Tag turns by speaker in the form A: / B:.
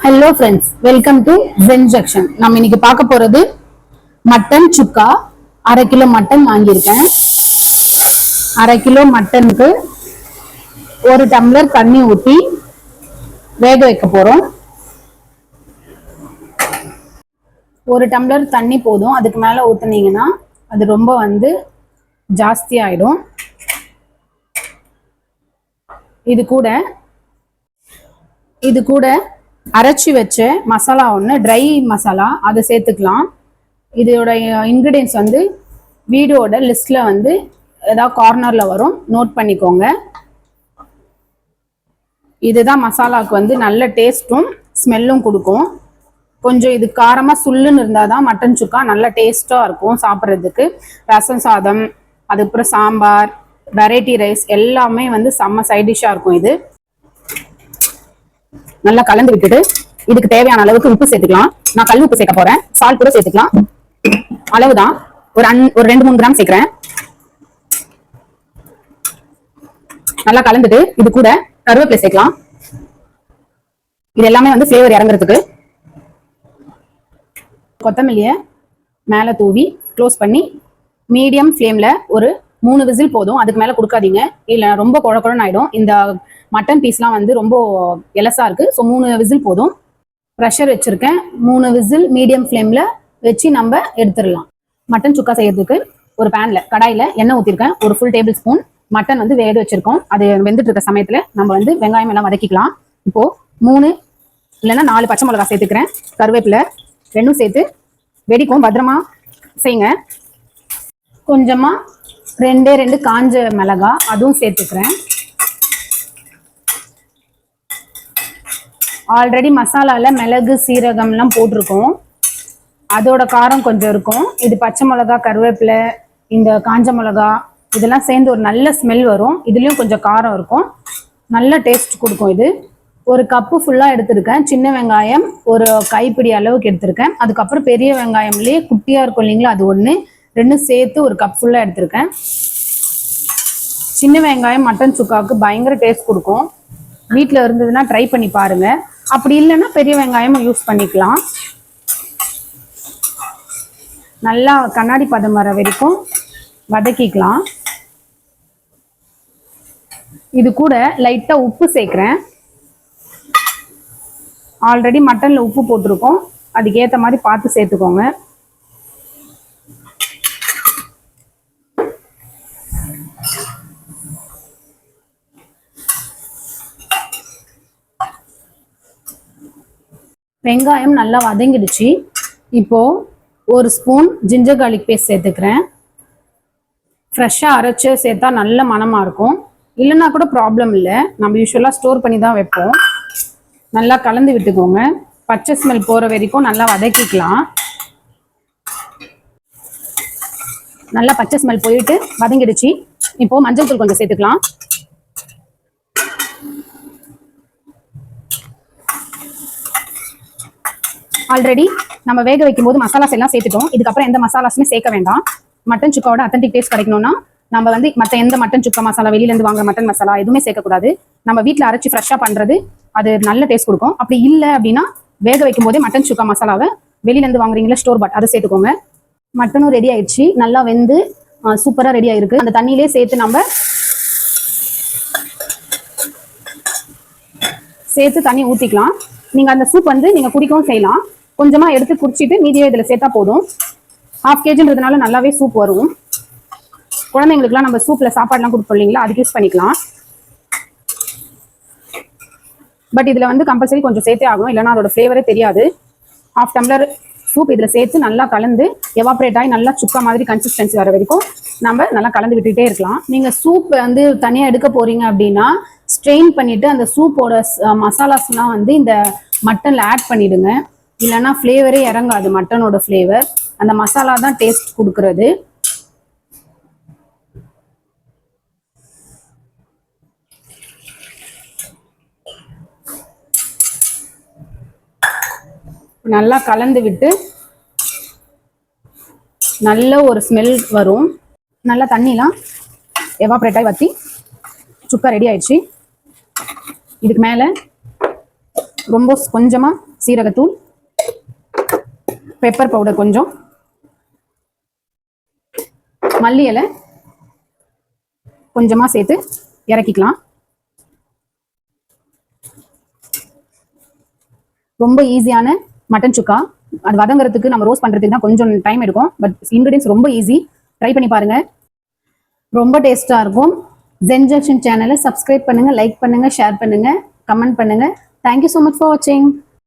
A: Hello friends, welcome to Zen Junction. நம்ம இன்னைக்கு பார்க்க போறது மட்டன் சுக்கா. 1/2 கிலோ மட்டன் வாங்கியிருக்கேன். 1/2 கிலோ மட்டனுக்கு 1 டம்ளர் தண்ணி ஊற்றி வேக வைக்க போறோம். 1 டம்ளர் தண்ணி போதும். அதுக்கு மேல ஊத்துனீங்கன்னா அது ரொம்ப ஜாஸ்தி ஆயிடும். இது கூட அரைச்சி வச்ச மசாலா ஒன்று, ட்ரை மசாலா, அதை சேர்த்துக்கலாம். இதோட இன்க்ரீடியன்ஸ் வீடியோட லிஸ்ட்ல ஏதாவது கார்னர்ல வரும், நோட் பண்ணிக்கோங்க. இதுதான் மசாலாவுக்கு நல்ல டேஸ்ட்டும் ஸ்மெல்லும் கொடுக்கும். கொஞ்சம் இது காரமாக சுல்லுன்னு இருந்தால் தான் மட்டன் சுக்கா நல்ல டேஸ்ட்டாக இருக்கும் சாப்பிட்றதுக்கு. ரசம் சாதம், அதுக்கப்புறம் சாம்பார், வெரைட்டி ரைஸ் எல்லாமே செம்ம சைட் டிஷ்ஷாக இருக்கும். இது நல்லா கலந்து விட்டுட்டு இதுக்கு தேவையான அளவுக்கு உப்பு சேர்த்துக்கலாம். நான் கல் உப்பு சேர்க்க போறேன். சால்ட் கூட சேர்த்துக்கலாம். அளவுதான், ஒரு 2-3 கிராம் சேர்க்கிறேன். நல்லா கலந்துட்டு இது கூட கருவேப்பிலை சேர்க்கலாம். இது எல்லாமே ஃபிளேவர் இறங்குறதுக்கு. கொத்தமல்லியை மேல தூவி க்ளோஸ் பண்ணி மீடியம் ஃப்ளேம்ல ஒரு 3 விசில் போதும். அதுக்கு மேல கொடுக்காதீங்க, இல்ல ரொம்ப குழ குழன்னு ஆயிடும். இந்த மட்டன் பீஸ்லாம் ரொம்ப எலசா இருக்கு. ஸோ 3 விசில் போதும். ப்ரெஷர் வச்சிருக்கேன். 3 விசில் மீடியம் ஃப்ளேம்ல வச்சு நம்ம எடுத்துடலாம். மட்டன் சுக்கா செய்யறதுக்கு ஒரு பேன்ல, கடாயில எண்ணெய் ஊற்றிருக்கேன். ஒரு ஃபுல் டேபிள் ஸ்பூன். மட்டன் வேக வச்சிருக்கோம். அது வெந்துட்டு இருக்க சமயத்துல நம்ம வெங்காயம் எல்லாம் வதக்கிக்கலாம். இப்போ 3 இல்லைன்னா 4 பச்சை மிளகாய் சேர்த்துக்கிறேன். கருவேப்பிலை 2 சேர்த்து வெடிக்கும், பத்திரமா செய்யுங்க. கொஞ்சமா 2 காஞ்ச மிளகாய் அதுவும் சேர்த்துக்கிறேன். ஆல்ரெடி மசாலால மிளகு சீரகம்லாம் போட்டிருக்கோம், அதோட காரம் கொஞ்சம் இருக்கும். இது பச்சை மிளகா, கருவேப்பிலை, இந்த காஞ்ச மிளகா இதெல்லாம் சேர்ந்து ஒரு நல்ல ஸ்மெல் வரும். இதுலயும் கொஞ்சம் காரம் இருக்கும், நல்ல டேஸ்ட் கொடுக்கும். இது ஒரு கப்பு ஃபுல்லா எடுத்திருக்கேன். சின்ன வெங்காயம் ஒரு கைப்பிடி அளவுக்கு எடுத்திருக்கேன். அதுக்கப்புறம் பெரிய வெங்காயம்லயே குட்டியா இருக்கும் இல்லைங்களா, அது 1-2 சேர்த்து ஒரு கப் ஃபுல்லா எடுத்திருக்கேன். சின்ன வெங்காயம் மட்டன் சுக்காவுக்கு பயங்கர டேஸ்ட் கொடுக்கும். வீட்டில் இருந்ததுன்னா ட்ரை பண்ணி பாருங்க. அப்படி இல்லைன்னா பெரிய வெங்காயமும் யூஸ் பண்ணிக்கலாம். நல்லா கண்ணாடி பதம் வர வரைக்கும் வதக்கிக்கலாம். இது கூட லைட்டா உப்பு சேர்க்கிறேன். ஆல்ரெடி மட்டன்ல உப்பு போட்டிருக்கோம், அதுக்கேற்ற மாதிரி பார்த்து சேர்த்துக்கோங்க. வெங்காயம் நல்லா வதங்கிடுச்சு. இப்போ 1 ஸ்பூன் ஜிஞ்சர் கார்லிக் பேஸ்ட் சேர்த்துக்கிறேன். ஃப்ரெஷ்ஷாக அரைச்சு சேர்த்தா நல்ல மணமா இருக்கும். இல்லைன்னா கூட ப்ராப்ளம் இல்லை, நம்ம யூஸ்வலாக ஸ்டோர் பண்ணி தான் வைப்போம். நல்லா கலந்து விட்டுக்கோங்க. பச்சை ஸ்மெல் போகிற வரைக்கும் நல்லா வதக்கிக்கலாம். நல்லா பச்சை ஸ்மெல் போயிட்டு வதங்கிடுச்சு. இப்போ மஞ்சள் தூள் கொஞ்சம் சேர்த்துக்கலாம். ஆல்ரெடி நம்ம வேக வைக்கும் போது மசாலாஸ் எல்லாம் சேர்த்துட்டோம். இதுக்கப்புறம் எந்த மசாலாஸுமே சேர்க்க வேண்டாம். மட்டன் சுக்காவோட அத்தன்டிக் டேஸ்ட் கிடைக்கணும்னா நம்ம மற்ற எந்த மட்டன் சுக்கா மசாலா, வெளியிலேருந்து வாங்குற மட்டன் மசாலா எதுவுமே சேர்க்கக்கூடாது. நம்ம வீட்டில் அரைச்சி ஃப்ரெஷ்ஷாக பண்ணுறது அது நல்ல டேஸ்ட் கொடுக்கும். அப்படி இல்லை அப்படின்னா வேக வைக்கும் போதே மட்டன் சுக்கா மசாலாவை வெளியிலேருந்து வாங்குறீங்களா ஸ்டோர் பாட், அதை சேர்த்துக்கோங்க. மட்டனும் ரெடி ஆயிடுச்சு, நல்லா வெந்து சூப்பராக ரெடி ஆயிருக்கு. அந்த தண்ணியிலே சேர்த்து தண்ணி ஊற்றிக்கலாம். நீங்கள் அந்த சூப் நீங்கள் குடிக்கவும் செய்யலாம். கொஞ்சமாக எடுத்து குடிச்சிட்டு மீதியை இதில் சேர்த்தா போதும். 1/2 kgன்றதுனால நல்லாவே சூப் வரும். குழந்தைங்களுக்குலாம் நம்ம சூப்பில் சாப்பாடுலாம் கொடுப்போம் இல்லைங்களா, அதுக்கு யூஸ் பண்ணிக்கலாம். பட் இதில் கம்பல்சரி கொஞ்சம் சேர்த்தே ஆகும், இல்லைன்னா அதோட ஃப்ளேவரே தெரியாது. 1/2 டம்ளர் சூப் இதில் சேர்த்து நல்லா கலந்து எவாப்ரேட் ஆகி நல்லா சுக்கா மாதிரி கன்சிஸ்டன்சி வர வரைக்கும் நம்ம நல்லா கலந்து விட்டுட்டே இருக்கலாம். நீங்கள் சூப் தனியாக எடுக்க போறீங்க அப்படின்னா ஸ்ட்ரெயின் பண்ணிட்டு அந்த சூப்போட மசாலாஸ்லாம் இந்த மட்டன்ல ஆட் பண்ணிடுங்க. இல்லைன்னா ஃப்ளேவரே இறங்காது. மட்டனோட ஃப்ளேவர் அந்த மசாலா தான் டேஸ்ட் கொடுக்கறது. நல்லா கலந்து விட்டு நல்ல ஒரு ஸ்மெல் வரும். நல்லா தண்ணிலாம் எவாப்ரேட் ஆகி வற்றி சுக்கா ரெடி ஆயிடுச்சு. இதுக்கு மேலே ரொம்ப கொஞ்சமாக சீரகத்தூள், பெப்பர் பவுடர் கொஞ்சம், மல்லி இலை கொஞ்சமாக சேர்த்து இறக்கிக்கலாம். ரொம்ப ஈஸியான மட்டன் சுக்கா. அது வதங்குறதுக்கு நம்ம ரோஸ்ட் பண்ணுறதுக்கு தான் கொஞ்சம் டைம் எடுக்கும். பட் இன்க்ரீடியன்ஸ் ரொம்ப ஈஸி. ட்ரை பண்ணி பாருங்கள். ரொம்ப டேஸ்ட்டாக இருக்கும். ஜென் ஜங்ஷன் சேனலை சப்ஸ்கிரைப் பண்ணுங்கள், லைக் பண்ணுங்கள், ஷேர் பண்ணுங்கள், கமெண்ட் பண்ணுங்கள். தேங்க்யூ ஸோ மச் ஃபார் வாட்சிங்.